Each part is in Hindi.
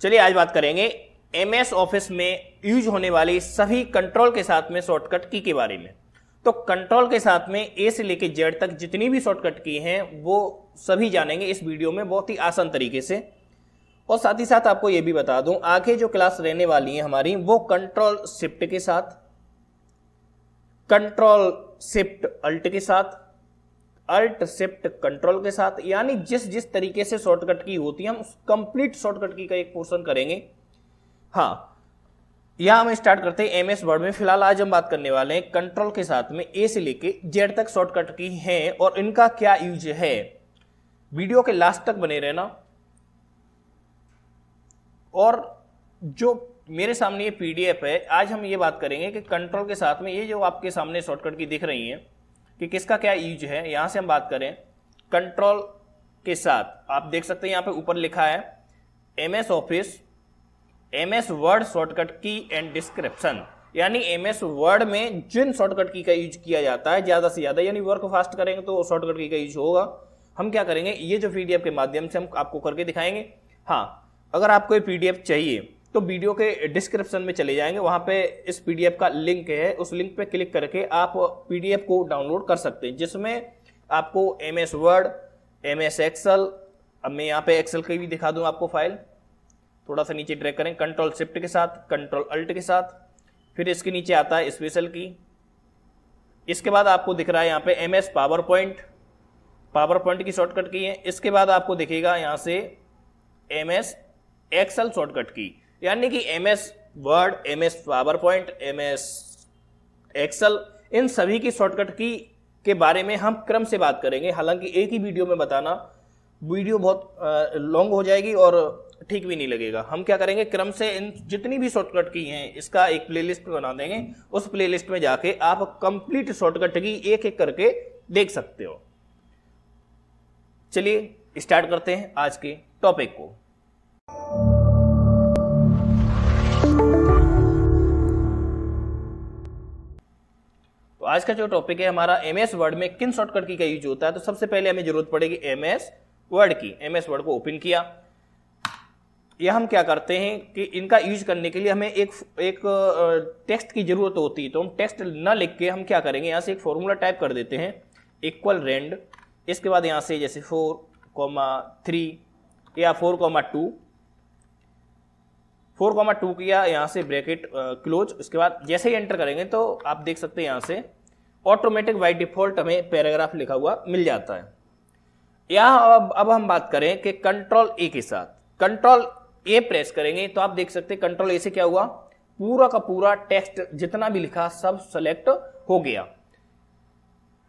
चलिए आज बात करेंगे एमएस ऑफिस में यूज होने वाली सभी कंट्रोल के साथ में शॉर्टकट की के बारे में। तो कंट्रोल के साथ में ए से लेकर जेड तक जितनी भी शॉर्टकट की हैं वो सभी जानेंगे इस वीडियो में बहुत ही आसान तरीके से। और साथ ही साथ आपको ये भी बता दूं, आगे जो क्लास रहने वाली है हमारी वो कंट्रोल शिफ्ट के साथ, कंट्रोल शिफ्ट अल्ट के साथ, अल्ट शिफ्ट कंट्रोल के साथ, यानी जिस जिस तरीके से शॉर्टकट की होती है हम उस कंप्लीट शॉर्टकट की का एक पोर्शन करेंगे। हाँ, यहां हम स्टार्ट करते हैं एमएस वर्ड में। फिलहाल आज हम बात करने वाले हैं कंट्रोल के साथ में ए से लेके जेड तक शॉर्टकट की हैं और इनका क्या यूज है। वीडियो के लास्ट तक बने रहना। और जो मेरे सामने ये पीडीएफ है, आज हम ये बात करेंगे कि कंट्रोल के साथ में ये जो आपके सामने शॉर्टकट की दिख रही है कि किसका क्या यूज है। यहां से हम बात करें कंट्रोल के साथ, आप देख सकते हैं यहां पे ऊपर लिखा है MS office, MS word shortcut की एंड डिस्क्रिप्शन, यानी एमएस वर्ड में जिन शॉर्टकट की का यूज किया जाता है ज्यादा से ज्यादा, यानी वर्क फास्ट करेंगे तो शॉर्टकट की का यूज होगा। हम क्या करेंगे, ये जो पीडीएफ के माध्यम से हम आपको करके दिखाएंगे। हाँ, अगर आपको ये पीडीएफ चाहिए तो वीडियो के डिस्क्रिप्शन में चले जाएंगे, वहां पे इस पीडीएफ का लिंक है, उस लिंक पे क्लिक करके आप पीडीएफ को डाउनलोड कर सकते हैं, जिसमें आपको एमएस वर्ड, एमएस एक्सेल, अब मैं यहाँ पे एक्सेल की भी दिखा दूं आपको फाइल, थोड़ा सा नीचे ड्रैग करें, कंट्रोल शिफ्ट के साथ, कंट्रोल अल्ट के साथ, फिर इसके नीचे आता है स्पेशल की। इसके बाद आपको दिख रहा है यहाँ पे MS power point, power point की शॉर्टकट की है। इसके बाद आपको दिखेगा यहाँ से एमएस एक्सेल शॉर्टकट की, यानी कि MS Word, MS PowerPoint, MS Excel, इन सभी की शॉर्टकट की के बारे में हम क्रम से बात करेंगे। हालांकि एक ही वीडियो में बताना वीडियो बहुत लॉन्ग हो जाएगी और ठीक भी नहीं लगेगा। हम क्या करेंगे, क्रम से इन जितनी भी शॉर्टकट की हैं इसका एक प्लेलिस्ट बना देंगे, उस प्लेलिस्ट में जाके आप कंप्लीट शॉर्टकट की एक एक करके देख सकते हो। चलिए स्टार्ट करते हैं आज के टॉपिक को। तो आज का जो टॉपिक है हमारा एमएस वर्ड में किन शॉर्टकट की का यूज होता है। तो सबसे पहले हमें जरूरत पड़ेगी एमएस वर्ड की। एमएस वर्ड को ओपन किया, यह हम क्या करते हैं कि इनका यूज करने के लिए हमें एक टेक्स्ट की जरूरत होती है। तो हम टेक्स्ट न लिख के हम क्या करेंगे, यहां से एक फॉर्मूला टाइप कर देते हैं, इक्वल रेंड, इसके बाद यहां से जैसे 4,3 या 4,2, 4,2 किया, यहां से ब्रैकेट क्लोज। उसके बाद जैसे ही एंटर करेंगे तो आप देख सकते हैं यहां से ऑटोमेटिक बाय डिफॉल्ट हमें पैराग्राफ लिखा हुआ मिल जाता है। यहां अब हम बात करें कि कंट्रोल ए के साथ, कंट्रोल ए प्रेस करेंगे तो आप देख सकते हैं कंट्रोल ए से क्या हुआ, पूरा का पूरा टेक्स्ट जितना भी लिखा सब सेलेक्ट हो गया।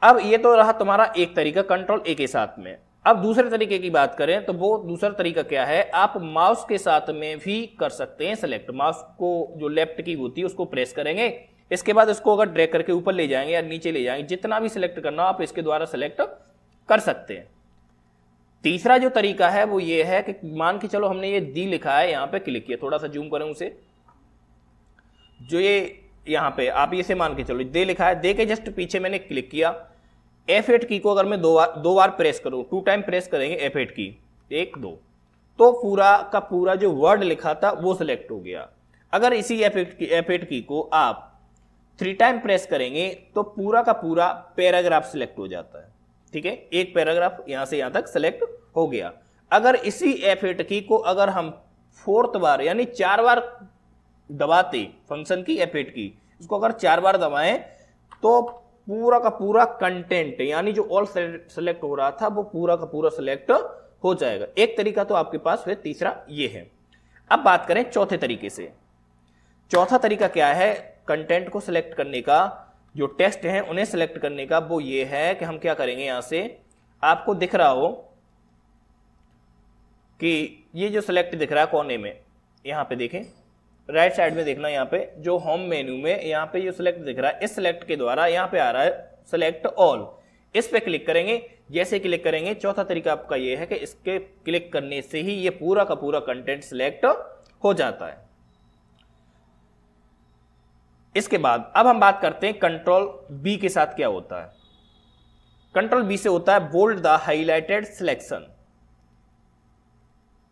अब ये तो रहा तुम्हारा एक तरीका कंट्रोल ए के साथ में। अब दूसरे तरीके की बात करें तो वो दूसरा तरीका क्या है, आप माउस के साथ में भी कर सकते हैं सेलेक्ट। माउस को जो लेफ्ट की होती है उसको प्रेस करेंगे, इसके बाद इसको अगर ड्रैग करके ऊपर ले जाएंगे या नीचे ले जाएंगे, जितना भी सिलेक्ट करना आप इसके द्वारा सेलेक्ट कर सकते हैं। तीसरा जो तरीका है वो ये है कि मान के चलो हमने ये दी लिखा है, यहां पे क्लिक किया, थोड़ा सा जूम करें उसे, जो ये यहां पे आप इसे मान के चलो दे लिखा है, दे के जस्ट पीछे मैंने क्लिक किया। F8 की को अगर मैं दो बार प्रेस करूं, 2 टाइम प्रेस करेंगे F8 की, 1 2, तो पूरा का पूरा जो वर्ड लिखा था वो सिलेक्ट हो गया। अगर इसी F8 की को आप 3 टाइम प्रेस करेंगे तो पूरा का पूरा पैराग्राफ सिलेक्ट हो जाता है। ठीक है, एक पैराग्राफ यहां से यहां तक सिलेक्ट हो गया। अगर इसी F8 की को अगर हम 4th बार यानी 4 बार दबाते, फंक्शन की F8 की, इसको अगर 4 बार दबाएं तो पूरा का पूरा कंटेंट यानी जो ऑल सेलेक्ट हो रहा था वो पूरा का पूरा सेलेक्ट हो जाएगा। एक तरीका तो आपके पास है, तीसरा ये है। अब बात करें चौथे तरीके से। चौथा तरीका क्या है कंटेंट को सिलेक्ट करने का, जो टेक्स्ट है उन्हें सिलेक्ट करने का, वो ये है कि हम क्या करेंगे, यहां से आपको दिख रहा हो कि ये जो सिलेक्ट दिख रहा है कोने में, यहां पे देखें राइट साइड में देखना, यहाँ पे जो होम मेन्यू में यहाँ पे जो सिलेक्ट दिख रहा है, इस सिलेक्ट के द्वारा यहाँ पे आ रहा है सिलेक्ट ऑल, इस पे क्लिक करेंगे। जैसे क्लिक करेंगे, चौथा तरीका आपका ये है कि इसके क्लिक करने से ही ये पूरा का पूरा कंटेंट सिलेक्ट हो जाता है। इसके बाद अब हम बात करते हैं कंट्रोल बी के साथ क्या होता है। कंट्रोल बी से होता है बोल्ड द हाईलाइटेड सिलेक्शन।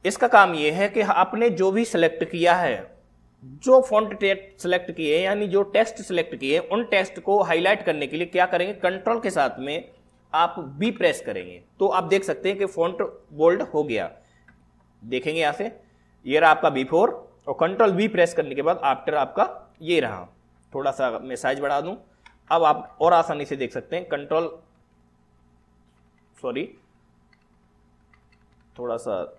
इसका काम यह है कि आपने जो भी सिलेक्ट किया है, जो फॉन्ट सिलेक्ट किए यानी जो टेक्स्ट सिलेक्ट किए, उन टेक्स्ट को हाईलाइट करने के लिए क्या करेंगे, कंट्रोल के साथ में आप बी प्रेस करेंगे तो आप देख सकते हैं कि फॉन्ट बोल्ड हो गया। देखेंगे यहां से, ये रहा आपका B4 और कंट्रोल बी प्रेस करने के बाद आफ्टर आपका ये रहा। थोड़ा सा मैं साइज बढ़ा दूं, अब आप और आसानी से देख सकते हैं। थोड़ा सा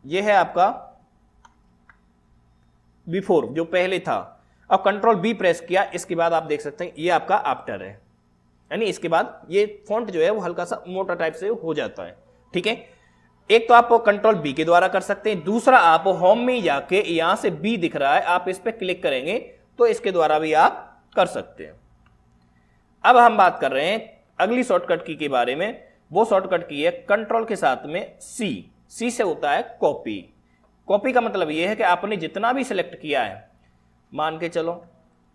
ये है आपका B4 जो पहले था। अब कंट्रोल बी प्रेस किया, इसके बाद आप देख सकते हैं ये आपका आफ्टर है, यानी इसके बाद ये फॉन्ट जो है वो हल्का सा मोटा टाइप से हो जाता है। ठीक है, एक तो आप कंट्रोल बी के द्वारा कर सकते हैं, दूसरा आप होम में जाके यहां से बी दिख रहा है, आप इस पर क्लिक करेंगे तो इसके द्वारा भी आप कर सकते हैं। अब हम बात कर रहे हैं अगली शॉर्टकट की के बारे में। वो शॉर्टकट की है कंट्रोल के साथ में सी से होता है कॉपी। कॉपी का मतलब यह है कि आपने जितना भी सिलेक्ट किया है, मान के चलो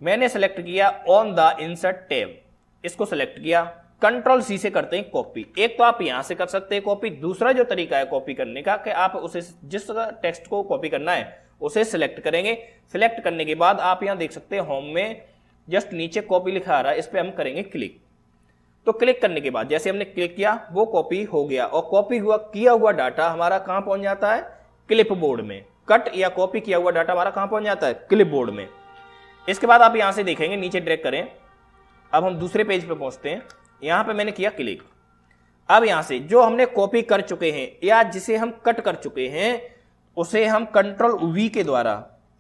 मैंने सिलेक्ट किया ऑन द इंसर्ट टैब, इसको सिलेक्ट किया, कंट्रोल सी से करते हैं कॉपी। एक तो आप यहां से कर सकते हैं कॉपी, दूसरा जो तरीका है कॉपी करने का कि आप उसे जिस टेक्स्ट को कॉपी करना है उसे सिलेक्ट करेंगे। सिलेक्ट करने के बाद आप यहां देख सकते हैं होम में जस्ट नीचे कॉपी लिखा आ रहा है, इस पर हम करेंगे क्लिक। तो क्लिक करने के बाद जैसे हमने क्लिक किया वो कॉपी हो गया और कॉपी किया हुआ डाटा हमारा कहां पहुंच जाता है, क्लिप बोर्ड में। कट या कॉपी किया हुआ डाटा हमारा कहां पहुंच जाता है, क्लिप बोर्ड में। इसके बाद आप यहां से देखेंगे नीचे ड्रैग करें, अब हम दूसरे पेज पे पहुंचते हैं। यहां पे मैंने किया क्लिक। अब यहां से जो हमने कॉपी कर चुके हैं या जिसे हम कट कर चुके हैं उसे हम कंट्रोल वी के द्वारा,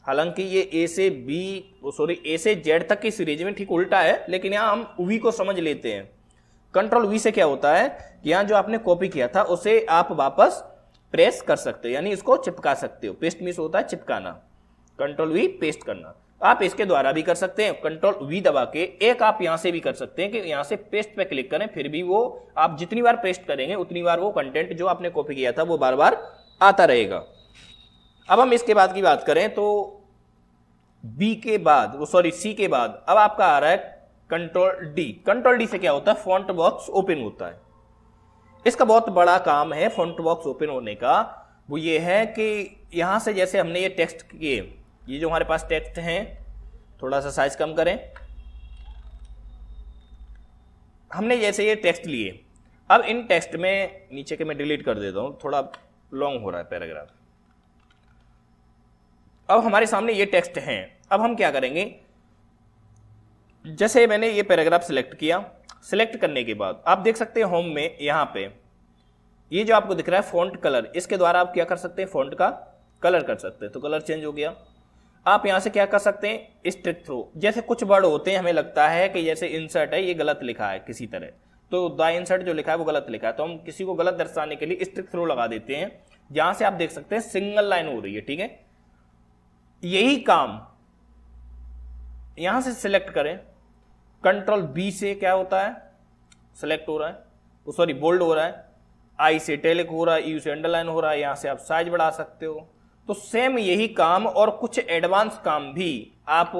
हालांकि ये ए से जेड तक की सीरीज में ठीक उल्टा है, लेकिन यहां हम वी को समझ लेते हैं। कंट्रोल वी से क्या होता है कि यहां जो आपने कॉपी किया था उसे आप वापस प्रेस कर सकते हो, यानी इसको चिपका सकते हो। पेस्ट मीन्स होता है चिपकाना, कंट्रोल वी पेस्ट करना। आप इसके द्वारा भी कर सकते हैं, कंट्रोल वी दबा के। एक आप यहां से भी कर सकते हैं कि यहां से पेस्ट पे क्लिक करें, फिर भी वो आप जितनी बार पेस्ट करेंगे उतनी बार वो कंटेंट जो आपने कॉपी किया था वो बार बार आता रहेगा। अब हम इसके बाद की बात करें तो सी के बाद अब आपका आ रहा है कंट्रोल डी। कंट्रोल डी से क्या होता है, फॉन्ट बॉक्स ओपन होता है। इसका बहुत बड़ा काम है फॉन्ट बॉक्स ओपन होने का। वो ये है कि यहां से जैसे हमने ये टेक्स्ट किए, ये जो हमारे पास टेक्स्ट हैं, थोड़ा सा साइज कम करें, हमने जैसे ये टेक्स्ट लिए, अब इन टेक्स्ट में नीचे के मैं डिलीट कर देता हूं, थोड़ा लॉन्ग हो रहा है पैराग्राफ। अब हमारे सामने ये टेक्स्ट हैं, अब हम क्या करेंगे, जैसे मैंने ये पैराग्राफ सिलेक्ट किया, सिलेक्ट करने के बाद आप देख सकते हैं होम में यहां पे ये जो आपको दिख रहा है फॉन्ट कलर, इसके द्वारा आप क्या कर सकते हैं, फॉन्ट का कलर कर सकते हैं। तो कलर चेंज हो गया। आप यहां से क्या कर सकते हैं, स्ट्रिक थ्रू। जैसे कुछ वर्ड होते हैं हमें लगता है कि जैसे इंसर्ट है ये गलत लिखा है किसी तरह, तो द इंसर्ट जो लिखा है वो गलत लिखा है, तो हम किसी को गलत दर्शाने के लिए स्ट्रिक थ्रू लगा देते हैं। जहां से आप देख सकते हैं सिंगल लाइन हो रही है, ठीक है। यही काम यहां से सिलेक्ट करें, कंट्रोल बी से क्या होता है, सिलेक्ट हो रहा है, बोल्ड हो रहा है, आई से टैलिक हो रहा है, यू से अंडरलाइन हो रहा है, यहां से आप साइज बढ़ा सकते हो। तो सेम यही काम और कुछ एडवांस काम भी आप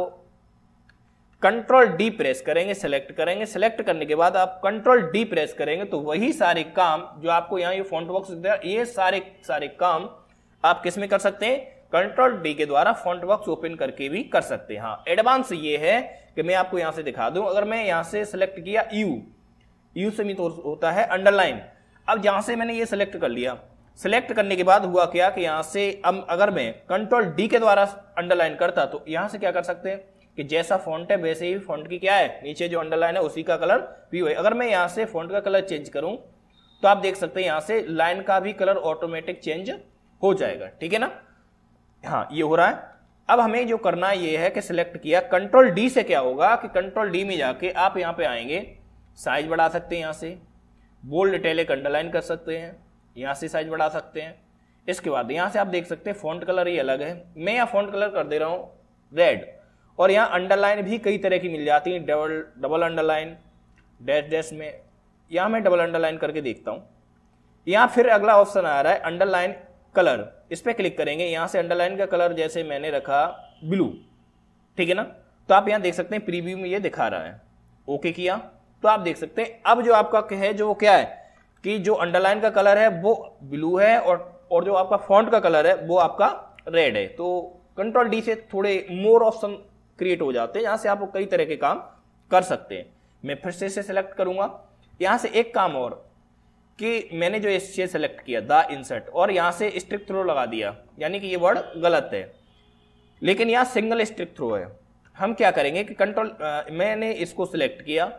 कंट्रोल डी प्रेस करेंगे, सिलेक्ट करेंगे, सिलेक्ट करने के बाद आप कंट्रोल डी प्रेस करेंगे तो वही सारे काम जो आपको यहां ये फॉन्ट बॉक्स दिख रहा है, ये सारे काम आप किस में कर सकते हैं, कंट्रोल डी के द्वारा फॉन्ट बॉक्स ओपन करके भी कर सकते हैं। हाँ, एडवांस ये है कि मैं आपको यहां से दिखा दूं, अगर मैं यहां से सिलेक्ट किया यू से भी तो होता है अंडरलाइन। अब जहां से मैंने ये सिलेक्ट कर लिया, सिलेक्ट करने के बाद हुआ क्या कि यहां से अब अगर मैं कंट्रोल डी के द्वारा अंडरलाइन करता तो यहां से क्या कर सकते हैं कि जैसा फॉन्ट है वैसे ही फॉन्ट की क्या है, नीचे जो अंडरलाइन है उसी का कलर भी है। अगर मैं यहां से फॉन्ट का कलर चेंज करूं तो आप देख सकते हैं यहां से लाइन का भी कलर ऑटोमेटिक चेंज हो जाएगा, ठीक है ना। हाँ, ये हो रहा है। अब हमें जो करना है ये है कि सिलेक्ट किया, कंट्रोल डी से क्या होगा कि कंट्रोल डी में जाके आप यहां पे आएंगे, साइज बढ़ा सकते हैं, यहां से बोल्ड इटैलिक अंडरलाइन कर सकते हैं, यहां से साइज बढ़ा सकते हैं। इसके बाद यहां से आप देख सकते हैं फॉन्ट कलर ये अलग है, मैं यहां फॉन्ट कलर कर दे रहा हूं रेड। और यहां अंडरलाइन भी कई तरह की मिल जाती है, डबल अंडरलाइन, डैश डैश में, यहां मैं डबल अंडरलाइन करके देखता हूं। यहां फिर अगला ऑप्शन आ रहा है अंडरलाइन कलर, इस पे क्लिक करेंगे, यहां से अंडरलाइन का कलर जैसे मैंने रखा ब्लू, ठीक है ना। तो आप यहां देख सकते हैं प्रीव्यू में ये दिखा रहा है, ओके किया तो आप देख सकते हैं अब जो आपका है जो क्या है कि जो अंडरलाइन का कलर है वो ब्लू है और और जो आपका फॉन्ट का कलर है वो आपका रेड है। तो कंट्रोल डी से थोड़े मोर ऑप्शन क्रिएट हो जाते हैं, यहाँ से आप कई तरह के काम कर सकते हैं। मैं फिर से इसे सेलेक्ट करूंगा। यहाँ से एक काम और कि मैंने जो इसे सेलेक्ट किया द इंसर्ट और यहाँ से स्ट्रिक थ्रो लगा दिया, यानी कि ये वर्ड गलत है, लेकिन यहाँ सिंगल स्ट्रिक थ्रो है। हम क्या करेंगे कि मैंने इसको सिलेक्ट किया,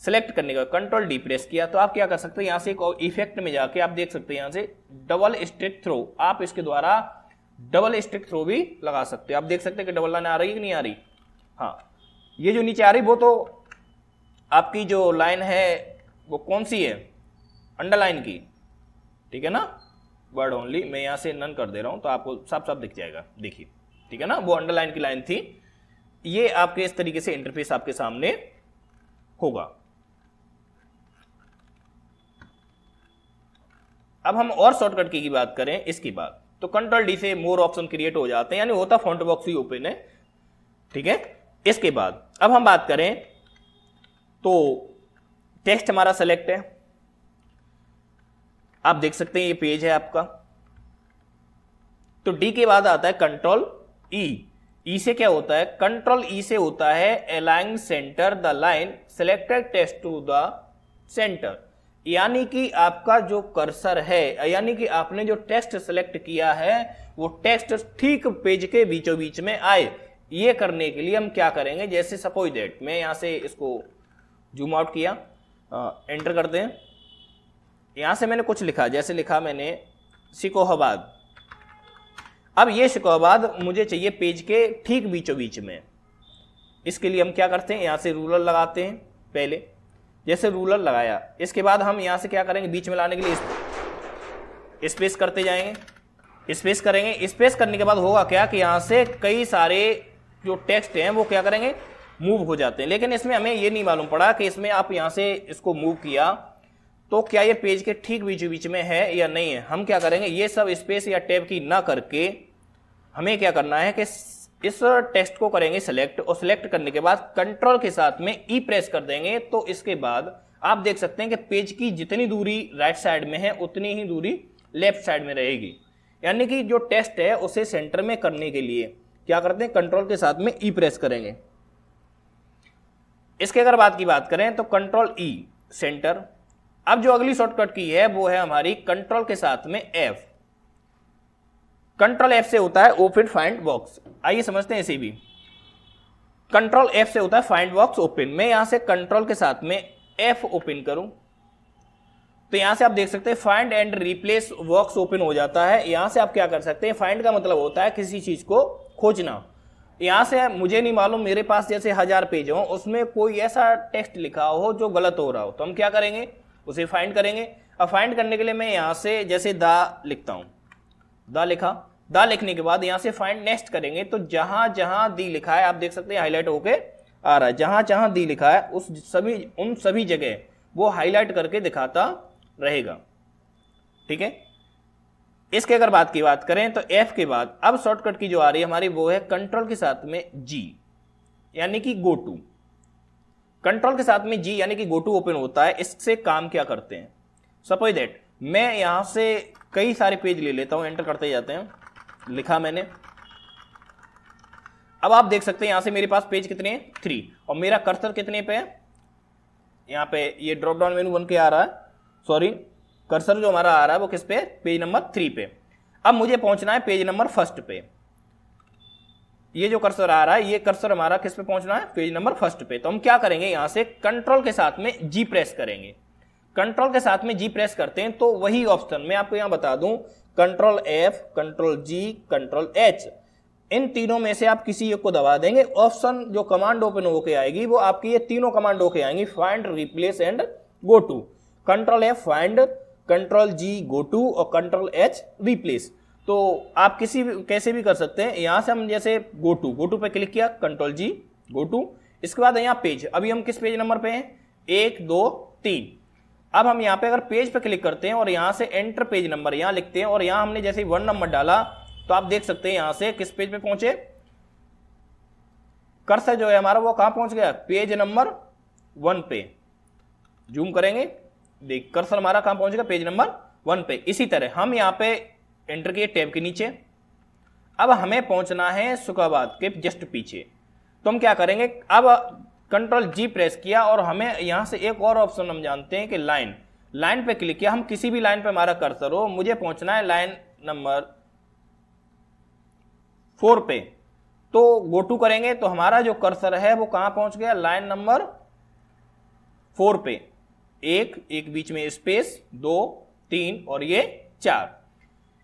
सिलेक्ट करने का कंट्रोल डी प्रेस किया, तो आप क्या कर सकते हैं यहाँ से एक इफेक्ट में जाके आप देख सकते हैं यहाँ से डबल स्ट्रिक थ्रो, आप इसके द्वारा डबल स्ट्रिक थ्रो भी लगा सकते हैं। आप देख सकते हैं कि डबल लाइन आ रही है कि नहीं आ रही। हाँ, ये जो नीचे आ रही वो तो आपकी जो लाइन है वो कौन सी है, अंडरलाइन की, ठीक है ना, वर्ड ओनली। मैं यहाँ से नन कर दे रहा हूं तो आपको साफ साफ दिख जाएगा, देखिए, ठीक है ना, वो अंडरलाइन की लाइन थी। ये आपके इस तरीके से इंटरफेस आपके सामने होगा। अब हम और शॉर्टकट की बात करें इसकी बात, तो कंट्रोल डी से मोर ऑप्शन क्रिएट हो जाते हैं, यानी होता फॉन्ट बॉक्स ही ओपन है, ठीक है। इसके बाद अब हम बात करें तो टेक्स्ट हमारा सेलेक्ट है, आप देख सकते हैं ये पेज है आपका। तो डी के बाद आता है कंट्रोल ई। ई से क्या होता है, कंट्रोल ई से होता है align center the line selected text to the center, यानी कि आपका जो कर्सर है, यानी कि आपने जो टेक्स्ट सेलेक्ट किया है वो टेक्स्ट ठीक पेज के बीचों बीच में आए। ये करने के लिए हम क्या करेंगे, जैसे सपोज दैट मैं यहां से इसको जूम आउट किया, एंटर करते हैं, यहां से मैंने कुछ लिखा, जैसे लिखा मैंने शिकोहाबाद। अब ये शिकोहाबाद मुझे चाहिए पेज के ठीक बीचों बीच में। इसके लिए हम क्या करते हैं, यहां से रूलर लगाते हैं पहले, जैसे रूलर लगाया, इसके बाद हम यहां से क्या करेंगे, बीच में लाने के लिए स्पेस करते जाएंगे, स्पेस करेंगे। स्पेस करने के बाद होगा क्या कि यहां से कई सारे जो टेक्स्ट हैं वो क्या करेंगे, मूव हो जाते हैं। लेकिन इसमें हमें ये नहीं मालूम पड़ा कि इसमें आप यहां से इसको मूव किया तो क्या ये पेज के ठीक बीचों बीच में है या नहीं है। हम क्या करेंगे, ये सब स्पेस या टैब की ना करके हमें क्या करना है कि इस टेक्स्ट को करेंगे सेलेक्ट, और सेलेक्ट करने के बाद कंट्रोल के साथ में ई प्रेस कर देंगे। तो इसके बाद आप देख सकते हैं कि पेज की जितनी दूरी राइट साइड में है उतनी ही दूरी लेफ्ट साइड में रहेगी, यानी कि जो टेक्स्ट है उसे सेंटर में करने के लिए क्या करते हैं, कंट्रोल के साथ में ई प्रेस करेंगे। इसके अगर बात करें तो कंट्रोल ई सेंटर। अब जो अगली शॉर्टकट की है वो है हमारी कंट्रोल के साथ में एफ। कंट्रोल एफ से होता है ओपन फाइंड बॉक्स। आइए समझते हैं इसे भी। कंट्रोल एफ से होता है फाइंड बॉक्स ओपन। मैं यहां से कंट्रोल के साथ में एफ ओपन करूं तो यहां से आप देख सकते हैं find and replace box open हो जाता है। यहां से आप क्या कर सकते हैं, फाइंड का मतलब होता है किसी चीज को खोजना। यहां से मुझे नहीं मालूम, मेरे पास जैसे 1000 पेज हो, उसमें कोई ऐसा टेक्स्ट लिखा हो जो गलत हो रहा हो, तो हम क्या करेंगे, उसे फाइंड करेंगे। अब फाइंड करने के लिए मैं यहां से जैसे दा लिखता हूं, दा लिखा, दा लिखने के बाद यहां से फाइंड नेक्स्ट करेंगे तो जहां जहां दी लिखा है आप देख सकते हैं हाईलाइट होके आ रहा है। जहां जहां दी लिखा है उन सभी जगह वो हाईलाइट करके दिखाता रहेगा, ठीक है। इसके अगर बात करें तो एफ के बाद अब शॉर्टकट की जो आ रही है हमारी वो है कंट्रोल के साथ में जी, यानी कि गो टू। कंट्रोल के साथ में जी यानी कि गो टू ओपन होता है। इससे काम क्या करते हैं, सपोज दैट मैं यहां से कई सारे पेज ले लेता हूं, एंटर करते जाते हैं, लिखा मैंने। अब आप देख सकते हैं यहां से मेरे पास पेज कितने हैं, 3, और मेरा कर्सर कितने पे है, यहां पे ये ड्रॉप डाउन मेनू बन के आ रहा है, सॉरी कर्सर जो हमारा आ रहा है वो किस पे, पेज नंबर 3 पे। अब मुझे पहुंचना है पेज नंबर 1 पे। ये जो कर्सर आ रहा है ये कर्सर हमारा किस पे पहुंचना है, पेज नंबर 1 पे। तो हम क्या करेंगे, यहां से कंट्रोल के साथ में जी प्रेस करेंगे। कंट्रोल के साथ में जी प्रेस करते हैं तो वही ऑप्शन मैं आपको यहां बता दूं, कंट्रोल एफ, कंट्रोल जी, कंट्रोल एच, इन तीनों में से आप किसी एक को दबा देंगे, ऑप्शन जो कमांड ओपन होके आएगी वो आपकी ये तीनों कमांड होके आएंगी, find, replace and go to. Control F find, control G go to और कंट्रोल एच रिप्लेस। तो आप कैसे भी कर सकते हैं। यहां से हम जैसे गो टू पे क्लिक किया, कंट्रोल जी गो टू, इसके बाद यहाँ पेज, अभी हम किस पेज नंबर पे हैं, 1 2 3। अब हम यहाँ पे अगर पेज पे क्लिक करते हैं और यहाँ से एंटर पेज नंबर यहाँ लिखते हैं और यहाँ हमने जैसे 1 नंबर डाला तो आप देख सकते हैं यहाँ से किस पेज पे पहुंचे, कर्सर जो है हमारा वो कहां पहुंच गया, पेज नंबर 1 पे। जूम करेंगे, देख कर्सर हमारा कहां पहुंच गया, पेज नंबर 1 पे। इसी तरह हम यहाँ पे एंटर किए टैब के नीचे। अब हमें पहुंचना है सुखाबाद के जस्ट पीछे, तो हम क्या करेंगे, अब कंट्रोल जी प्रेस किया और हमें यहां से एक और ऑप्शन हम जानते हैं कि लाइन पे क्लिक किया। हम किसी भी लाइन पे हमारा कर्सर हो, मुझे पहुंचना है लाइन नंबर 4 पे, तो गो टू करेंगे तो हमारा जो कर्सर है वो कहां पहुंच गया, लाइन नंबर 4 पे। एक बीच में स्पेस, 2 3 और ये 4।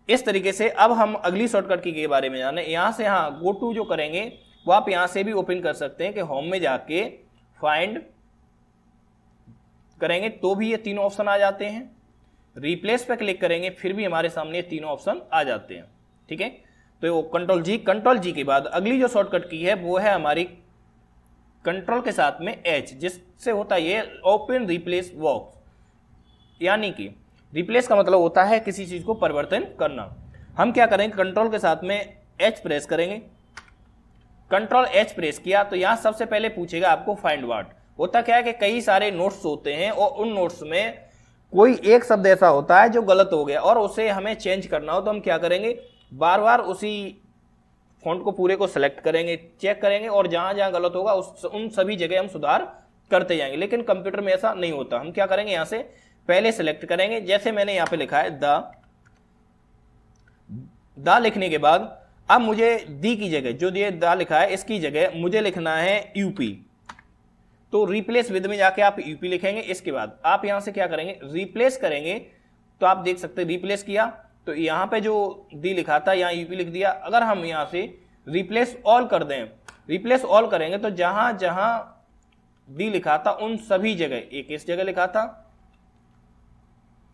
इस तरीके से अब हम अगली शॉर्टकट की के बारे में जाने। यहां से हाँ गो टू जो करेंगे वो आप यहां से भी ओपन कर सकते हैं कि होम में जाके फाइंड करेंगे तो भी ये तीनों ऑप्शन आ जाते हैं। रिप्लेस पे क्लिक करेंगे फिर भी हमारे सामने ये तीनों ऑप्शन आ जाते हैं। ठीक है, तो वो कंट्रोल जी के बाद अगली जो शॉर्टकट की है वो है हमारी कंट्रोल के साथ में एच, जिससे होता है ये ओपन रिप्लेस बॉक्स। यानी कि रिप्लेस का मतलब होता है किसी चीज को परिवर्तन करना। हम क्या करेंगे, कंट्रोल के साथ में एच प्रेस करेंगे। कंट्रोल एच प्रेस किया तो यहां सबसे पहले पूछेगा आपको फाइंड वर्ड। होता क्या है कि कई सारे नोट्स होते हैं और उन नोट्स में कोई एक शब्द ऐसा होता है जो गलत हो गया और उसे हमें चेंज करना हो, तो हम क्या करेंगे, बार बार उसी फॉन्ट को पूरे को सिलेक्ट करेंगे, चेक करेंगे और जहां जहां गलत होगा उन सभी जगह हम सुधार करते जाएंगे। लेकिन कंप्यूटर में ऐसा नहीं होता। हम क्या करेंगे, यहां से पहले सिलेक्ट करेंगे, जैसे मैंने यहां पे लिखा है द लिखने के बाद अब मुझे दी की जगह जो ये द लिखा है इसकी जगह मुझे लिखना है यूपी, तो रिप्लेस विद में जाके आप यूपी लिखेंगे। इसके बाद आप यहां से क्या करेंगे, रिप्लेस करेंगे, तो आप देख सकते हैं रिप्लेस किया तो यहां पे जो दी लिखा था यहां यूपी लिख दिया। अगर हम यहां से रिप्लेस ऑल कर दें, रिप्लेस ऑल करेंगे तो जहां जहां दी लिखा था उन सभी जगह, एक इस जगह लिखा था,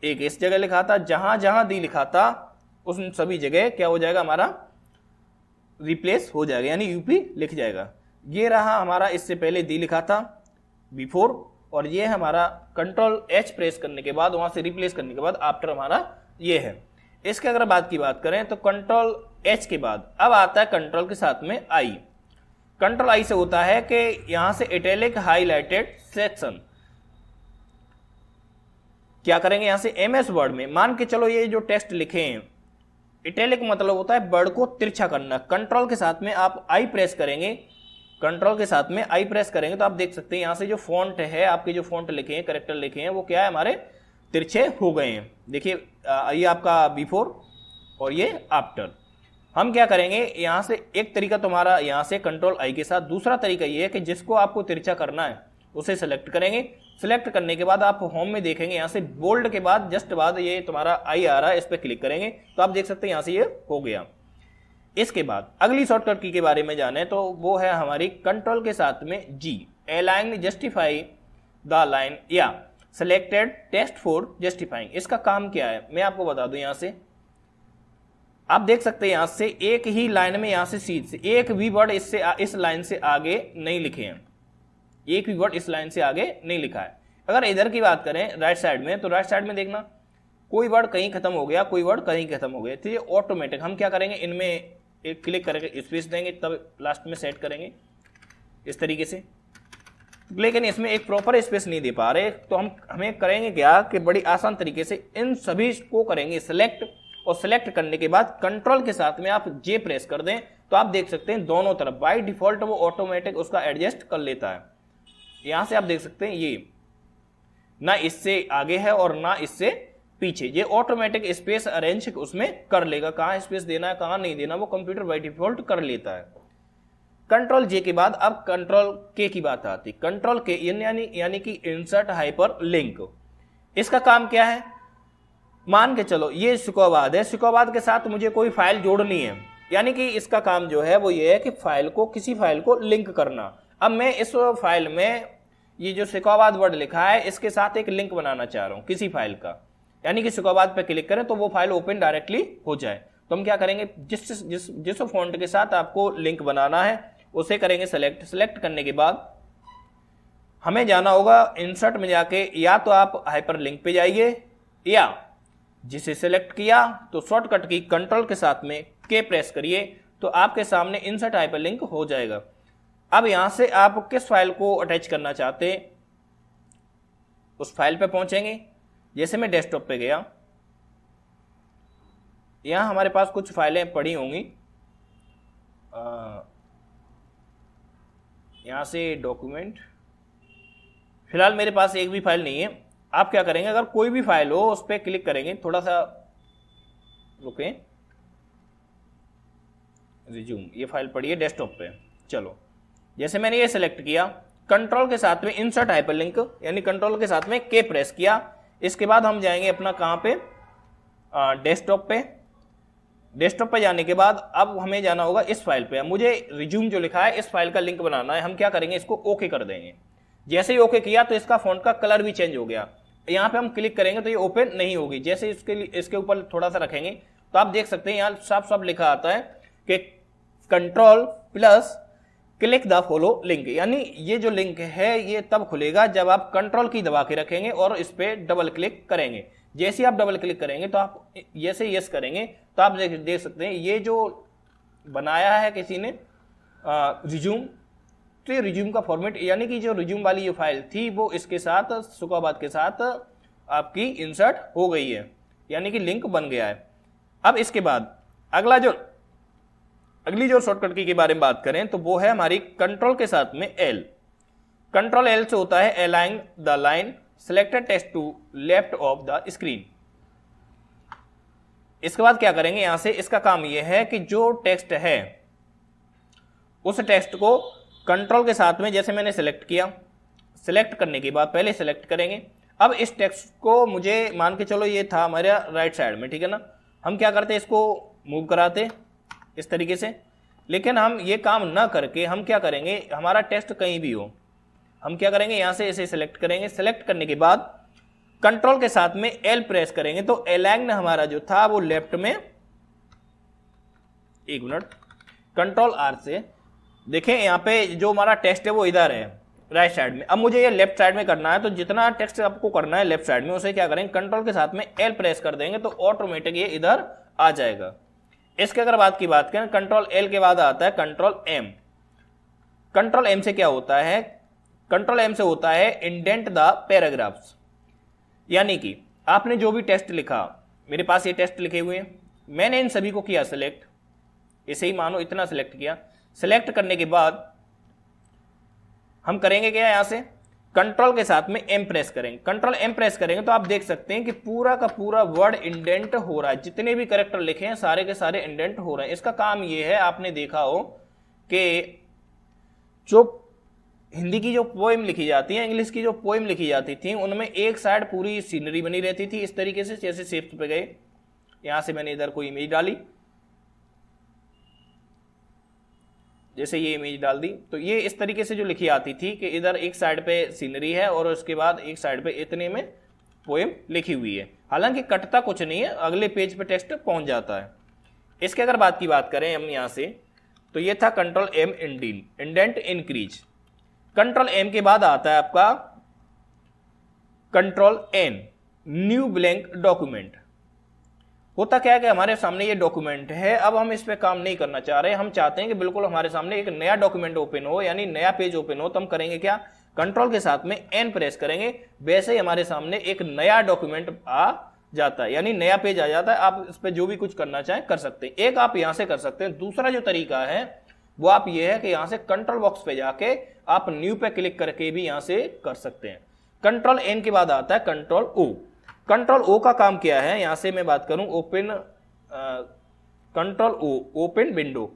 एक इस जगह लिखा था, जहां जहां दी लिखा था उन सभी जगह क्या हो जाएगा, हमारा रिप्लेस हो जाएगा, यानी यूपी लिख जाएगा। ये रहा हमारा इससे पहले दी लिखा था बिफोर, और ये हमारा कंट्रोल एच प्रेस करने के बाद वहां से रिप्लेस करने के बाद आफ्टर हमारा ये है। इसके अगर बात की बात करें तो कंट्रोल एच के बाद अब आता है कंट्रोल के साथ में आई। कंट्रोल आई से होता है कि यहां से इटैलिक हाईलाइटेड सेक्शन क्या करेंगे, यहां से एमएस वर्ड में मान के चलो ये जो टेक्स्ट लिखे हैं, इटैलिक मतलब होता है वर्ड को तिरछा करना। कंट्रोल के साथ में आप आई प्रेस करेंगे, कंट्रोल के साथ में आई प्रेस करेंगे तो आप देख सकते हैं यहां से जो फॉन्ट है, आपके जो फॉन्ट लिखे हैं, कैरेक्टर लिखे हैं, वो क्या है, हमारे तिरछे हो गए हैं। देखिए ये आपका बिफोर और ये आफ्टर। हम क्या करेंगे, यहां से एक तरीका तुम्हारा यहां से कंट्रोल आई के साथ, दूसरा तरीका ये है कि जिसको आपको तिरछा करना है उसे सेलेक्ट करेंगे। सिलेक्ट करने के बाद आप होम में देखेंगे यहां से बोल्ड के बाद जस्ट बाद ये तुम्हारा आई आ रहा है, इस पर क्लिक करेंगे तो आप देख सकते हैं यहां से ये हो गया। इसके बाद अगली शॉर्टकट की के बारे में जाने तो वो है हमारी कंट्रोल के साथ में जी, अलाइन जस्टिफाई द लाइन या सेलेक्टेड टेक्स्ट फॉर जस्टिफाइंग। इसका काम क्या है मैं आपको बता दूं। यहां से आप देख सकते हैं यहां से एक ही लाइन में यहां से सीध से एक भी वर्ड इससे इस लाइन से आगे नहीं लिखे हैं, एक भी वर्ड इस लाइन से आगे नहीं लिखा है। अगर इधर की बात करें राइट साइड में, तो राइट साइड में देखना कोई वर्ड कहीं खत्म हो गया, कोई वर्ड कहीं खत्म हो गया, तो ये ऑटोमेटिक हम क्या करेंगे, इनमें एक क्लिक करके स्पेस देंगे तब लास्ट में सेट करेंगे इस तरीके से। लेकिन इसमें एक प्रॉपर स्पेस नहीं दे पा रहे, तो हमें करेंगे क्या कि बड़ी आसान तरीके से इन सभी को करेंगे सिलेक्ट, और सिलेक्ट करने के बाद कंट्रोल के साथ में आप जे प्रेस कर दें तो आप देख सकते हैं दोनों तरफ बाय डिफॉल्ट वो ऑटोमेटिक उसका एडजस्ट कर लेता है। यहां से आप देख सकते हैं ये ना इससे आगे है और ना इससे पीछे, ये ऑटोमेटिक स्पेस अरेंज उसमें कर लेगा, कहां स्पेस देना है कहां नहीं देना वो कंप्यूटर बाय डिफॉल्ट कर लेता है। कंट्रोल जे के बाद अब कंट्रोल के की बात आती। कंट्रोल के यानी कि इंसर्ट हाइपर लिंक। इसका काम क्या है, मान के चलो ये सुखाबाद है, सुखाबाद के साथ मुझे कोई फाइल जोड़नी है, यानी कि इसका काम जो है वो ये है कि फाइल को किसी फाइल को लिंक करना। अब मैं इस फाइल में ये जो सुखाबाद वर्ड लिखा है इसके साथ एक लिंक बनाना चाह रहा हूं किसी फाइल का, यानी कि सुखाबाद पे क्लिक करें तो वो फाइल ओपन डायरेक्टली हो जाए। तो हम क्या करेंगे, जिस फॉन्ट के साथ आपको लिंक बनाना है उसे करेंगे सेलेक्ट। सेलेक्ट करने के बाद हमें जाना होगा इंसर्ट में जाके, या तो आप हाइपर लिंक पे जाइए या जिसे सेलेक्ट किया तो शॉर्टकट की कंट्रोल के साथ में के प्रेस करिए तो आपके सामने इंसर्ट हाइपर लिंक हो जाएगा। अब यहां से आप किस फाइल को अटैच करना चाहते हैं उस फाइल पे पहुंचेंगे। जैसे मैं डेस्कटॉप पे गया, यहाँ हमारे पास कुछ फाइलें पड़ी होंगी, यहाँ से डॉक्यूमेंट, फिलहाल मेरे पास एक भी फाइल नहीं है। आप क्या करेंगे, अगर कोई भी फाइल हो उस पर क्लिक करेंगे, थोड़ा सा रुकें, रिज्यूम, ये फाइल पड़ी है डेस्कटॉप पे। चलो, जैसे मैंने ये सेलेक्ट किया, कंट्रोल के साथ में इंसर्ट हाइपरलिंक यानी कंट्रोल के साथ में के प्रेस किया। इसके बाद हम जाएंगे अपना कहाँ पे, डेस्कटॉप पे। डेस्कटॉप पे जाने के बाद अब हमें जाना होगा इस फाइल पे। मुझे रिज्यूम जो लिखा है इस फाइल का लिंक बनाना है। हम क्या करेंगे, इसको ओके कर देंगे। जैसे ही ओके किया तो इसका फॉन्ट का कलर भी चेंज हो गया। यहाँ पे हम क्लिक करेंगे तो ये ओपन नहीं होगी। जैसे इसके ऊपर थोड़ा सा रखेंगे तो आप देख सकते हैं यहाँ साफ साफ लिखा आता है कि control plus click the follow link, यानी ये जो लिंक है ये तब खुलेगा जब आप कंट्रोल की दबा के रखेंगे और इस पर डबल क्लिक करेंगे। जैसे आप डबल क्लिक करेंगे तो आप जैसे यस करेंगे तो आप देख सकते हैं ये जो बनाया है किसी ने रिज्यूम, तो ये रिज्यूम का फॉर्मेट, यानी कि जो रिज्यूम वाली जो फाइल थी वो इसके साथ सुखाबाद के साथ आपकी इंसर्ट हो गई है, यानी कि लिंक बन गया है। अब इसके बाद अगली जो शॉर्टकट की के बारे में बात करें तो वो है हमारी कंट्रोल के साथ में एल। कंट्रोल एल से होता है align the line selected text to left of the screen. इसके बाद क्या करेंगे, यहां से इसका काम यह है कि जो टेक्स्ट है उस टेक्स्ट को कंट्रोल के साथ में, जैसे मैंने सेलेक्ट किया, सेलेक्ट करने के बाद पहले सेलेक्ट करेंगे। अब इस टेक्स्ट को मुझे मान के चलो ये था हमारे राइट साइड में, ठीक है ना, हम क्या करते इसको मूव कराते इस तरीके से। लेकिन हम ये काम ना करके हम क्या करेंगे, हमारा टेक्स्ट कहीं भी हो, हम क्या करेंगे यहां से इसे सेलेक्ट करेंगे। सेलेक्ट करने के बाद कंट्रोल के साथ में एल प्रेस करेंगे तो अलाइन हमारा जो था वो लेफ्ट में, एक मिनट, कंट्रोल आर से देखें यहाँ पे जो हमारा टेक्स्ट है वो इधर है राइट साइड में। अब मुझे ये लेफ्ट साइड में करना है, तो जितना टेक्स्ट आपको करना है लेफ्ट साइड में उसे क्या करेंगे, कंट्रोल के साथ में एल प्रेस कर देंगे तो ऑटोमेटिक ये इधर आ जाएगा। इसके अगर बात करें, कंट्रोल एल के बाद आता है कंट्रोल एम। कंट्रोल एम से क्या होता है, कंट्रोल एम से होता है इंडेंट द पैराग्राफ्स, यानी कि आपने जो भी टेक्स्ट लिखा, मेरे पास ये टेक्स्ट लिखे हुए हैं, मैंने इन सभी को किया सेलेक्ट, इसे ही मानो इतना सेलेक्ट किया। सेलेक्ट करने के बाद हम करेंगे क्या, यहां से कंट्रोल के साथ में एम प्रेस करेंगे। कंट्रोल एम प्रेस करेंगे तो आप देख सकते हैं कि पूरा का पूरा वर्ड इंडेंट हो रहा है, जितने भी कैरेक्टर लिखे हैं सारे के सारे इंडेंट हो रहे हैं। इसका काम ये है, आपने देखा हो कि जो हिंदी की जो पोएम लिखी जाती है, इंग्लिश की जो पोएम लिखी जाती थी, उनमें एक साइड पूरी सीनरी बनी रहती थी इस तरीके से। जैसे शिफ्ट पे गए, यहां से मैंने इधर कोई इमेज डाली, जैसे ये इमेज डाल दी, तो ये इस तरीके से जो लिखी आती थी कि इधर एक साइड पे सीनरी है और उसके बाद एक साइड पे इतने में पोएम लिखी हुई है। हालांकि कटता कुछ नहीं है, अगले पेज पे टेक्स्ट पहुंच जाता है। इसके अगर बात करें हम यहां से, तो ये था control M indent increase. Control M के बाद आता है आपका control N, new blank document. होता क्या है कि हमारे सामने ये डॉक्यूमेंट है, अब हम इस पे काम नहीं करना चाह रहे, हम चाहते हैं कि बिल्कुल हमारे सामने एक नया डॉक्यूमेंट ओपन हो, यानी नया पेज ओपन हो। तो हम करेंगे क्या, कंट्रोल के साथ में एन प्रेस करेंगे, वैसे ही हमारे सामने एक नया डॉक्यूमेंट आ जाता है, यानी नया पेज आ जाता है। आप इस पे जो भी कुछ करना चाहें कर सकते हैं। एक आप यहां से कर सकते हैं। दूसरा जो तरीका है वो आप ये है कि यहां से कंट्रोल बॉक्स पे जाके आप न्यू पे क्लिक करके भी यहां से कर सकते हैं। कंट्रोल एन के बाद आता है कंट्रोल ओ। कंट्रोल ओ का काम क्या है, यहां से मैं बात करूं, open control O, open window.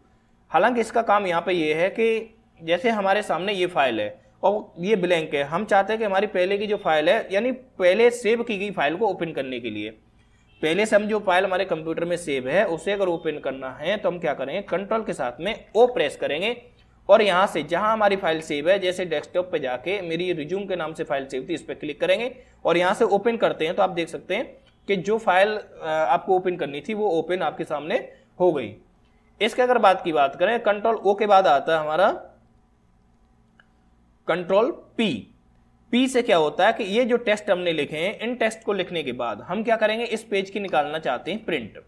हालांकि इसका काम यहां पे ये है कि जैसे हमारे सामने ये फाइल है और ये ब्लैंक है, हम चाहते हैं कि हमारी पहले की जो फाइल है, यानी पहले सेव की गई फाइल को ओपन करने के लिए, पहले से हम जो फाइल हमारे कंप्यूटर में सेव है उसे अगर ओपन करना है तो हम क्या करेंगे, कंट्रोल के साथ में ओ प्रेस करेंगे और यहां से जहां हमारी फाइल सेव है, जैसे डेस्कटॉप पे जाके मेरी रिज्यूम के नाम से फाइल सेव थी, इस पर क्लिक करेंगे और यहां से ओपन करते हैं तो आप देख सकते हैं कि जो फाइल आपको ओपन करनी थी वो ओपन आपके सामने हो गई। इसके अगर बात करें, कंट्रोल ओ के बाद आता है हमारा कंट्रोल पी। पी से क्या होता है कि ये जो टेक्स्ट हमने लिखे हैं, इन टेक्स्ट को लिखने के बाद हम क्या करेंगे, इस पेज की निकालना चाहते हैं प्रिंट।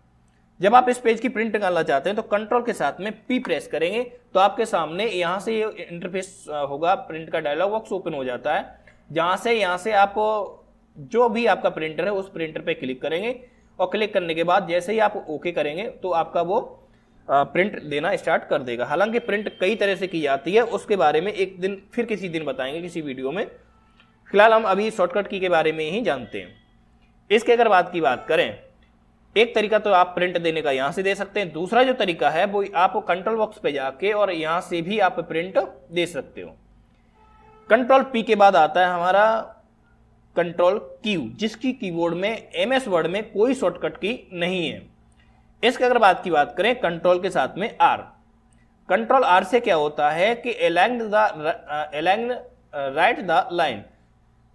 जब आप इस पेज की प्रिंट निकालना चाहते हैं तो कंट्रोल के साथ में पी प्रेस करेंगे तो आपके सामने यहां से ये इंटरफेस होगा, प्रिंट का डायलॉग बॉक्स ओपन हो जाता है, जहां से यहां से आप जो भी आपका प्रिंटर है उस प्रिंटर पे क्लिक करेंगे और क्लिक करने के बाद जैसे ही आप ओके करेंगे तो आपका वो प्रिंट देना स्टार्ट कर देगा। हालांकि प्रिंट कई तरह से की जाती है, उसके बारे में एक दिन फिर किसी दिन बताएंगे किसी वीडियो में। फिलहाल हम अभी शॉर्टकट की के बारे में ही जानते हैं। इसके अगर बात करें, एक तरीका तो आप प्रिंट देने का यहां से दे सकते हैं, दूसरा जो तरीका है वो आप कंट्रोल बॉक्स पे जाके और यहां से भी आप प्रिंट दे सकते हो। कंट्रोल पी के बाद आता है हमारा कंट्रोल क्यू, जिसकी कीबोर्ड में एमएस वर्ड में कोई शॉर्टकट की नहीं है। इसके अगर बात करें कंट्रोल के साथ में आर, कंट्रोल आर से क्या होता है कि अलाइन राइट द लाइन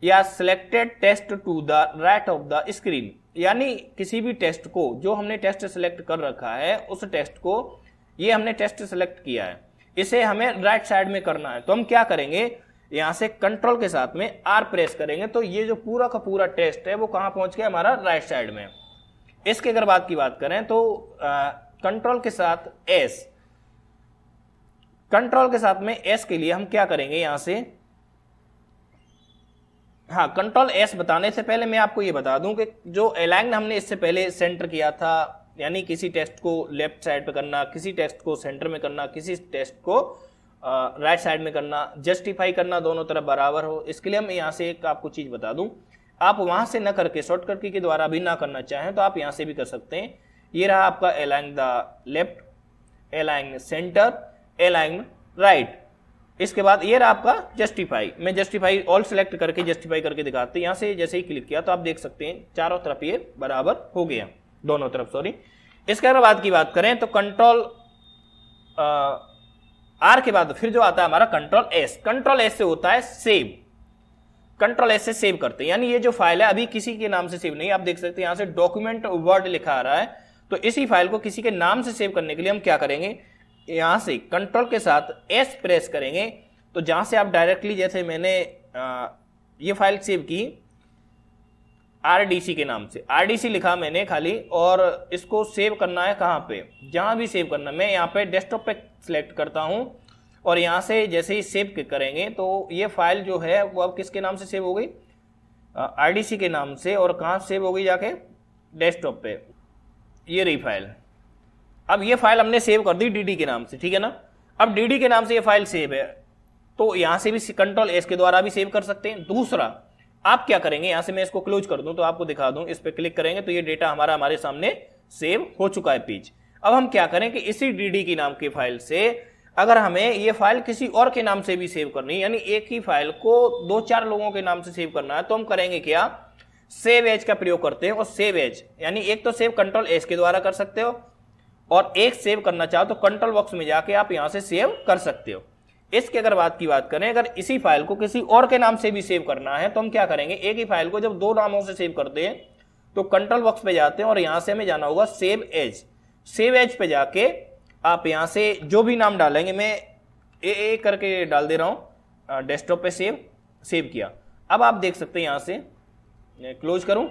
या selected text to the right of the screen, यानी किसी भी टेक्स्ट को जो हमने टेक्स्ट सेलेक्ट कर रखा है उस टेक्स्ट को, ये हमने टेक्स्ट सेलेक्ट किया है, इसे हमें राइट साइड में करना है। तो हम क्या करेंगे, यहां से कंट्रोल के साथ में आर प्रेस करेंगे तो ये जो पूरा का पूरा टेक्स्ट है वो कहां पहुंच गया, हमारा राइट साइड में। इसके अगर बात करें तो कंट्रोल के साथ एस, कंट्रोल के साथ में एस के लिए हम क्या करेंगे यहां से, हाँ कंट्रोल एस बताने से पहले मैं आपको ये बता दूं कि जो अलाइन हमने इससे पहले सेंटर किया था, यानी किसी टेक्स्ट को लेफ्ट साइड पे करना, किसी टेक्स्ट को सेंटर में करना, किसी टेक्स्ट को राइट साइड में करना, जस्टिफाई करना दोनों तरफ बराबर हो, इसके लिए हम यहाँ से एक आपको चीज बता दूं, आप वहां से न करके शॉर्टकट की के द्वारा भी ना करना चाहें तो आप यहां से भी कर सकते हैं। ये रहा आपका align the left, align centre, align right. इसके बाद ये रहा आपका जस्टिफाई, मैं जस्टिफाई ऑल सेलेक्ट करके जस्टिफाई करके दिखाते हैं। यहां से जैसे ही क्लिक किया तो आप देख सकते हैं चारों तरफ ये बराबर हो गया, दोनों तरफ सॉरी। इसके अगर बात करें तो कंट्रोल आर के बाद फिर जो आता है हमारा कंट्रोल एस, कंट्रोल एस से होता है सेव, कंट्रोल एस से सेव करते हैं, यानी ये जो फाइल है अभी किसी के नाम से सेव नहीं, आप देख सकते हैं यहां से डॉक्यूमेंट वर्ड लिखा आ रहा है, तो इसी फाइल को किसी के नाम से सेव करने के लिए हम क्या करेंगे, यहां से कंट्रोल के साथ एस प्रेस करेंगे तो जहां से आप डायरेक्टली, जैसे मैंने ये फाइल सेव की RDC के नाम से, RDC लिखा मैंने खाली, और इसको सेव करना है कहां पे, जहां भी सेव करना, मैं यहाँ पे डेस्कटॉप पे सिलेक्ट करता हूं और यहां से जैसे ही सेव करेंगे तो ये फाइल जो है वो अब किसके नाम से सेव हो गई, RDC के नाम से, और कहां सेव हो गई जाके डेस्कटॉप पे, ये रही फाइल। अब ये फाइल हमने सेव कर दी DD के नाम से, ठीक है ना। अब DD के नाम से ये फाइल सेव है तो यहां से भी कंट्रोल एस के द्वारा भी सेव कर सकते हैं। दूसरा आप क्या करेंगे, यहां से मैं इसको क्लोज कर दूं तो आपको दिखा दूं, इस पे क्लिक करेंगे तो ये डेटा हमारे सामने सेव हो चुका है पेज। अब हम क्या करें कि इसी DD की नाम की फाइल से अगर हमें ये फाइल किसी और के नाम से भी सेव करनी है, यानी एक ही फाइल को 2-4 लोगों के नाम से सेव करना है, तो हम करेंगे क्या, सेव एज का प्रयोग करते हैं। और सेव एज यानी एक तो सेव कंट्रोल एस के द्वारा कर सकते हो, और एक सेव करना चाहो तो कंट्रोल बॉक्स में जाके आप यहां से सेव कर सकते हो। इसके अगर बात करें, अगर इसी फाइल को किसी और के नाम से भी सेव करना है तो हम क्या करेंगे, एक ही फाइल को जब 2 नामों से सेव करते हैं तो कंट्रोल बॉक्स पे जाते हैं और यहां से हमें जाना होगा सेव एज। सेव एज पे जाके आप यहां से जो भी नाम डालेंगे, मैं ए करके डाल दे रहा हूं, डेस्कटॉप पे सेव किया। अब आप देख सकते हैं यहां से क्लोज करूं,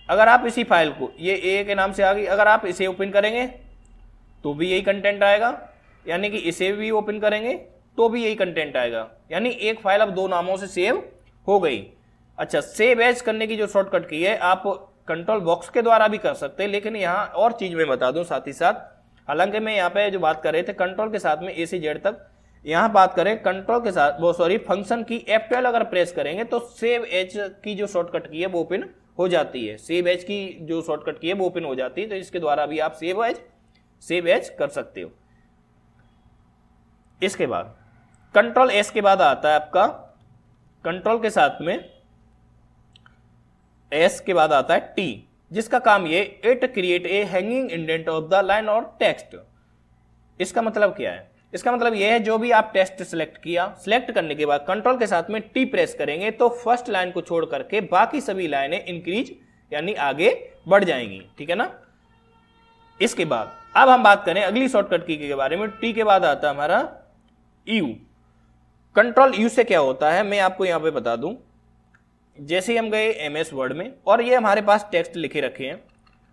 अगर आप इसी फाइल को, ये ए के नाम से आ गई, अगर आप इसे ओपन करेंगे तो भी यही कंटेंट आएगा, यानी कि इसे भी ओपन करेंगे तो भी यही कंटेंट आएगा, यानी एक फाइल अब 2 नामों से सेव हो गई। अच्छा, सेव एज करने की जो शॉर्टकट की है आप कंट्रोल बॉक्स के द्वारा भी कर सकते हैं, लेकिन यहाँ और चीज मैं बता दूं साथ ही साथ, हालांकि मैं यहाँ पे जो बात कर रहे थे कंट्रोल के साथ में A से Z तक, यहाँ बात करें कंट्रोल के साथ फंक्शन की F12 अगर प्रेस करेंगे तो सेव एज की जो शॉर्टकट की है वो ओपन हो जाती है, सेव एज की जो शॉर्टकट की है वो ओपन हो जाती है, तो इसके द्वारा भी आप सेव एज कर सकते हो। इसके बाद कंट्रोल एस के बाद आता है आपका कंट्रोल के साथ में एस के बाद आता है टी, जिसका काम ये it create a hanging indent of the line और टेक्स्ट। इसका मतलब क्या है, इसका मतलब यह है जो भी आप टेक्स्ट सिलेक्ट किया, सिलेक्ट करने के बाद कंट्रोल के साथ में टी प्रेस करेंगे तो फर्स्ट लाइन को छोड़ करके बाकी सभी लाइनें इंक्रीज यानी आगे बढ़ जाएंगी, ठीक है ना। इसके बाद अब हम बात करें अगली शॉर्टकट की के बारे में, टी के बाद आता है हमारा यू। कंट्रोल यू से क्या होता है मैं आपको यहां पे बता दूं, जैसे ही हम गए एमएस वर्ड में और ये हमारे पास टेक्स्ट लिखे रखे हैं,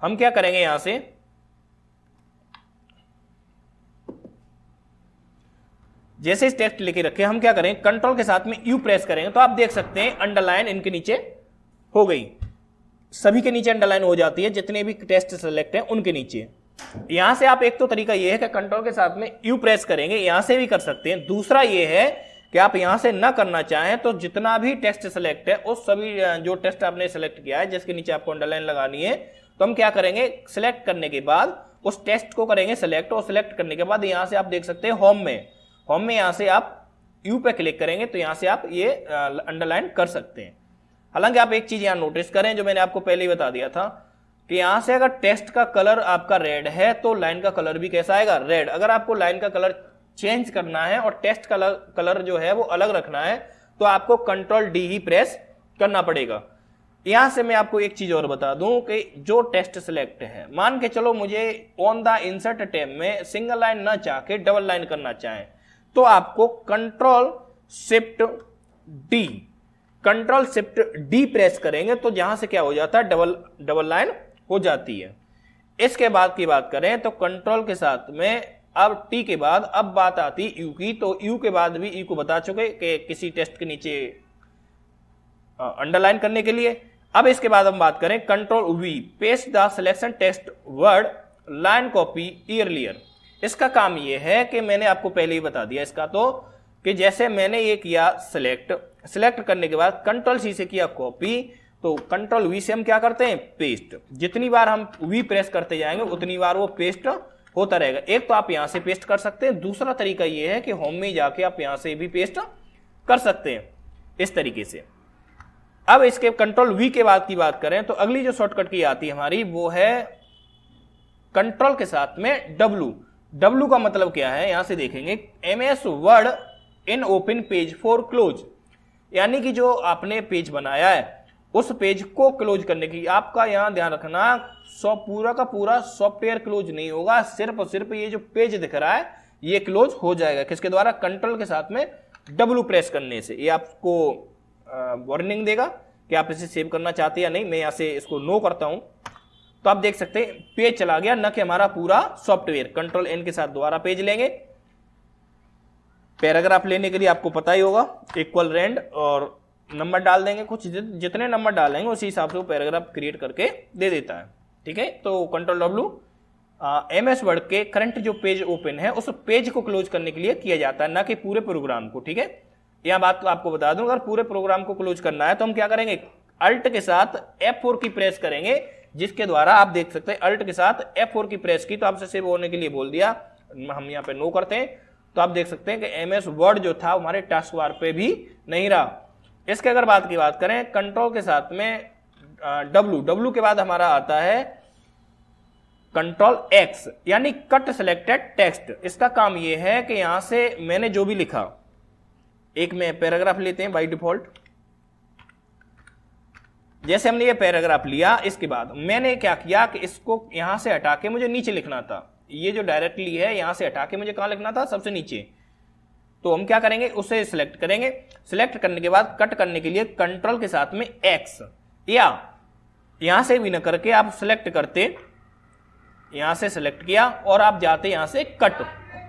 हम क्या करेंगे यहां से जैसे इस टेक्स्ट लिखे रखे हम क्या करें कंट्रोल के साथ में यू प्रेस करेंगे तो आप देख सकते हैं अंडरलाइन इनके नीचे हो गई। सभी के नीचे अंडरलाइन हो जाती है, जितने भी टेस्ट सेलेक्ट हैं उनके नीचे। यहां से आप एक तो तरीका ये है कि कंट्रोल के साथ में यू प्रेस करेंगे, यहां से भी कर सकते हैं। दूसरा ये है कि आप यहां से ना करना चाहें तो जितना भी टेस्ट सेलेक्ट है उस सभी जो टेस्ट आपने सेलेक्ट किया है जिसके नीचे आपको अंडरलाइन लगानी है, तो हम क्या करेंगे, सिलेक्ट करने के बाद उस टेस्ट को करेंगे सिलेक्ट, और सिलेक्ट करने के बाद यहां से आप देख सकते हैं होम में यहां से आप यू पे क्लिक करेंगे तो यहां से आप ये अंडरलाइन कर सकते हैं। हालांकि आप एक चीज यहां नोटिस करें जो मैंने आपको पहले ही बता दिया था कि यहां से अगर टेस्ट का कलर आपका रेड है तो लाइन का कलर भी कैसा आएगा, रेड। अगर आपको लाइन का कलर चेंज करना है और टेस्ट कलर जो है वो अलग रखना है तो आपको कंट्रोल डी ही प्रेस करना पड़ेगा। यहां से मैं आपको एक चीज और बता दूं कि जो टेस्ट सिलेक्ट है, मान के चलो मुझे ऑन द इंसर्ट टैब में सिंगल लाइन ना चाह के डबल लाइन करना चाहें तो आपको कंट्रोल शिफ्ट डी प्रेस करेंगे तो जहां से क्या हो जाता है, डबल लाइन हो जाती है। इसके बाद की बात करें तो कंट्रोल के साथ में अब टी के बाद अब बात आती यू की, तो यू के बाद भी यू को बता चुके कि किसी टेस्ट के नीचे अंडरलाइन करने के लिए। अब इसके बाद हम बात करें control we, paste the selection text word line copy earlier. इसका काम ये है कि मैंने आपको पहले ही बता दिया इसका, तो कि जैसे मैंने ये किया सिलेक्ट करने के बाद कंट्रोल सी से किया कॉपी, तो कंट्रोल वी से हम क्या करते हैं, पेस्ट। जितनी बार हम वी प्रेस करते जाएंगे उतनी बार वो पेस्ट होता रहेगा। एक तो आप यहां से पेस्ट कर सकते हैं, दूसरा तरीका ये है कि होम में जाके आप यहां से भी पेस्ट कर सकते हैं इस तरीके से। अब इसके कंट्रोल वी के बाद की बात करें तो अगली जो शॉर्टकट की आती है हमारी वो है कंट्रोल के साथ में डब्लू का मतलब क्या है, यहां से देखेंगे MS word in open page for close, यानी कि जो आपने पेज बनाया है उस पेज को क्लोज करने की। आपका यहां ध्यान रखना पूरा का पूरा सॉफ्टवेयर क्लोज नहीं होगा, सिर्फ और सिर्फ ये जो पेज दिख रहा है ये क्लोज हो जाएगा। किसके द्वारा, कंट्रोल के साथ में डब्लू प्रेस करने से। ये आपको वार्निंग देगा कि आप इसे सेव करना चाहते हैं या नहीं। मैं यहां से इसको नो करता हूं तो आप देख सकते हैं पेज चला गया, न कि हमारा पूरा सॉफ्टवेयर। कंट्रोल एन के साथ दोबारा पेज लेंगे। पैराग्राफ लेने के लिए आपको पता ही होगा, इक्वल रेंड और नंबर डाल देंगे, कुछ जितने नंबर डालेंगे उसी हिसाब से वो पैराग्राफ क्रिएट करके दे देता है। ठीक है, तो कंट्रोल डब्लू एमएस वर्ड के करंट जो पेज ओपन है उस पेज को क्लोज करने के लिए किया जाता है, ना कि पूरे प्रोग्राम को। ठीक है, यह बात तो आपको बता दूं, अगर पूरे प्रोग्राम को क्लोज करना है तो हम क्या करेंगे, अल्ट के साथ F4 की प्रेस करेंगे, जिसके द्वारा आप देख सकते हैं अल्ट के साथ F4 की प्रेस की तो आपसे सेव होने के लिए बोल दिया, हम यहाँ पे नो करते हैं तो आप देख सकते हैं कि एमएस वर्ड जो था हमारे टास्क बार पे भी नहीं रहा। इसके अगर बात की बात करें कंट्रोल के साथ में डब्लू के बाद हमारा आता है कंट्रोल एक्स, यानी कट सिलेक्टेड टेक्स्ट। इसका काम यह है कि यहां से मैंने जो भी लिखा, एक में पैराग्राफ लेते हैं बाय डिफॉल्ट, जैसे हमने ये पैराग्राफ लिया, इसके बाद मैंने क्या किया कि इसको यहां से हटा के मुझे नीचे लिखना था। ये जो डायरेक्टली है यहां से हटा के मुझे कहां लिखना था, सबसे नीचे। तो हम क्या करेंगे, उसे सिलेक्ट करेंगे। सिलेक्ट करने के बाद कट करने के लिए कंट्रोल के साथ में एक्स, या यहां से भी न करके आप सिलेक्ट करते, यहां से सिलेक्ट किया और आप जाते यहां से कट,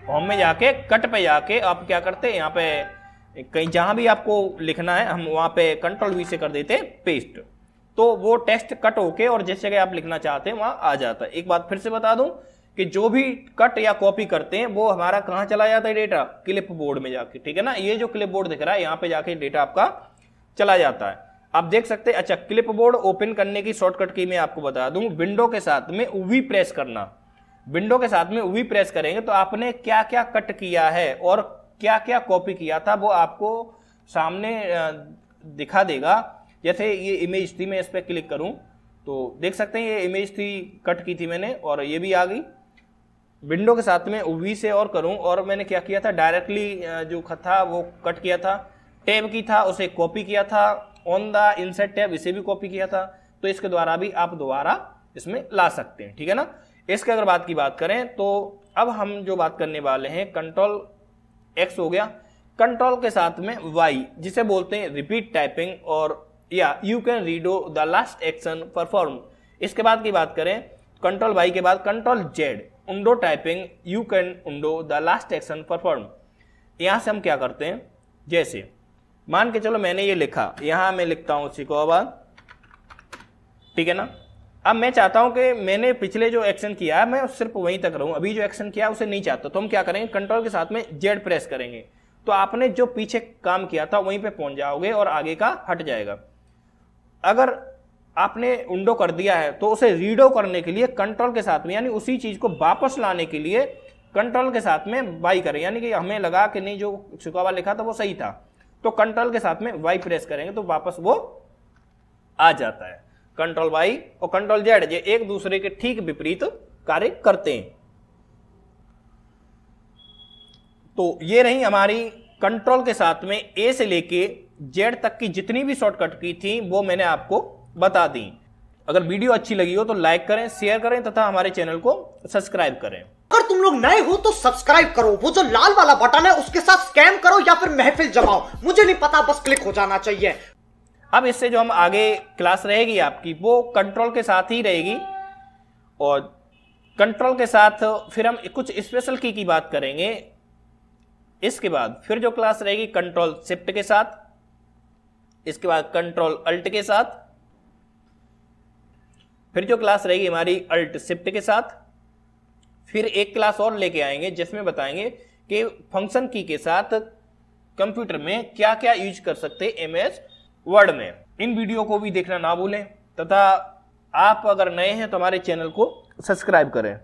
होम में जाके कट पे जाके आप क्या करते, यहां पे कहीं जहां भी आपको लिखना है हम वहां पे कंट्रोल वी से कर देते पेस्ट, तो वो टेक्स्ट कट होके और जिस जगह आप लिखना चाहते हैं वहां आ जाता है। एक बात फिर से बता दूं कि जो भी कट या कॉपी करते हैं वो हमारा कहां चला जाता है, डेटा क्लिप बोर्ड में जाके। ठीक है ना, ये जो क्लिप बोर्ड दिख रहा है यहां पे जाके डेटा आपका चला जाता है। आप देख सकते हैं। अच्छा, क्लिप बोर्ड ओपन करने की शॉर्टकट की मैं आपको बता दूं, विंडो के साथ में वी प्रेस करना। विंडो के साथ में वी प्रेस करेंगे तो आपने क्या क्या कट किया है और क्या क्या कॉपी किया था वो आपको सामने दिखा देगा। जैसे ये इमेज थी, मैं इस पर क्लिक करूं तो देख सकते हैं ये इमेज थी, कट की थी मैंने और ये भी आ गई। विंडो के साथ में वी से और करूं और मैंने क्या किया था, डायरेक्टली जो था वो कट किया था, टैब की था उसे कॉपी किया था, ऑन द इंसर्ट टैब इसे भी कॉपी किया था, तो इसके द्वारा भी आप दोबारा इसमें ला सकते हैं। ठीक है ना। इसके अगर बात की बात करें तो अब हम जो बात करने वाले हैं, कंट्रोल एक्स हो गया, कंट्रोल के साथ में वाई जिसे बोलते हैं रिपीट टाइपिंग, और या you can redo the last action perform. इसके बाद की बात करें कंट्रोल वाई के बाद control Z undo typing, you can undo the last action perform. यहां से हम क्या करते हैं, जैसे मान के चलो मैंने ये लिखा, यहां मैं लिखता हूं उसी को, अब ठीक है ना। अब मैं चाहता हूं कि मैंने पिछले जो एक्शन किया है मैं सिर्फ वहीं तक रहूं, अभी जो एक्शन किया उसे नहीं चाहता, तो हम क्या करेंगे, कंट्रोल के साथ में जेड प्रेस करेंगे, तो आपने जो पीछे काम किया था वहीं पे पहुंच जाओगे और आगे का हट जाएगा। अगर आपने उंडो कर दिया है तो उसे रीडो करने के लिए कंट्रोल के साथ में, यानी उसी चीज को वापस लाने के लिए कंट्रोल के साथ में वाई करें, यानी कि हमें लगा कि नहीं जो शिकावा लिखा था वो सही था, तो कंट्रोल के साथ में वाई प्रेस करेंगे तो वापस वो आ जाता है। कंट्रोल वाई और कंट्रोल जेड ये एक दूसरे के ठीक विपरीत कार्य करते हैं। तो ये रही हमारी कंट्रोल के साथ में ए से लेके जेड तक की जितनी भी शॉर्टकट की थी वो मैंने आपको बता दी। अगर वीडियो अच्छी लगी हो तो लाइक करें, शेयर करें तथा हमारे चैनल को सब्सक्राइब करें। अगर तुम लोग नए हो तो सब्सक्राइब करो, वो जो लाल वाला बटन है उसके साथ स्कैम करो या फिर महफिल जमाओ, मुझे नहीं पता, बस क्लिक हो जाना चाहिए। अब इससे जो हम आगे क्लास रहेगी आपकी वो कंट्रोल के साथ ही रहेगी, और कंट्रोल के साथ फिर हम कुछ स्पेशल की बात करेंगे। इसके बाद फिर जो क्लास रहेगी कंट्रोल शिफ्ट के साथ, इसके बाद कंट्रोल अल्ट के साथ, फिर जो क्लास रहेगी हमारी अल्ट शिफ्ट के साथ, फिर एक क्लास और लेके आएंगे जिसमें बताएंगे कि फंक्शन की के साथ कंप्यूटर में क्या क्या यूज कर सकते हैं एमएस वर्ड में। इन वीडियो को भी देखना ना भूलें तथा आप अगर नए हैं तो हमारे चैनल को सब्सक्राइब करें।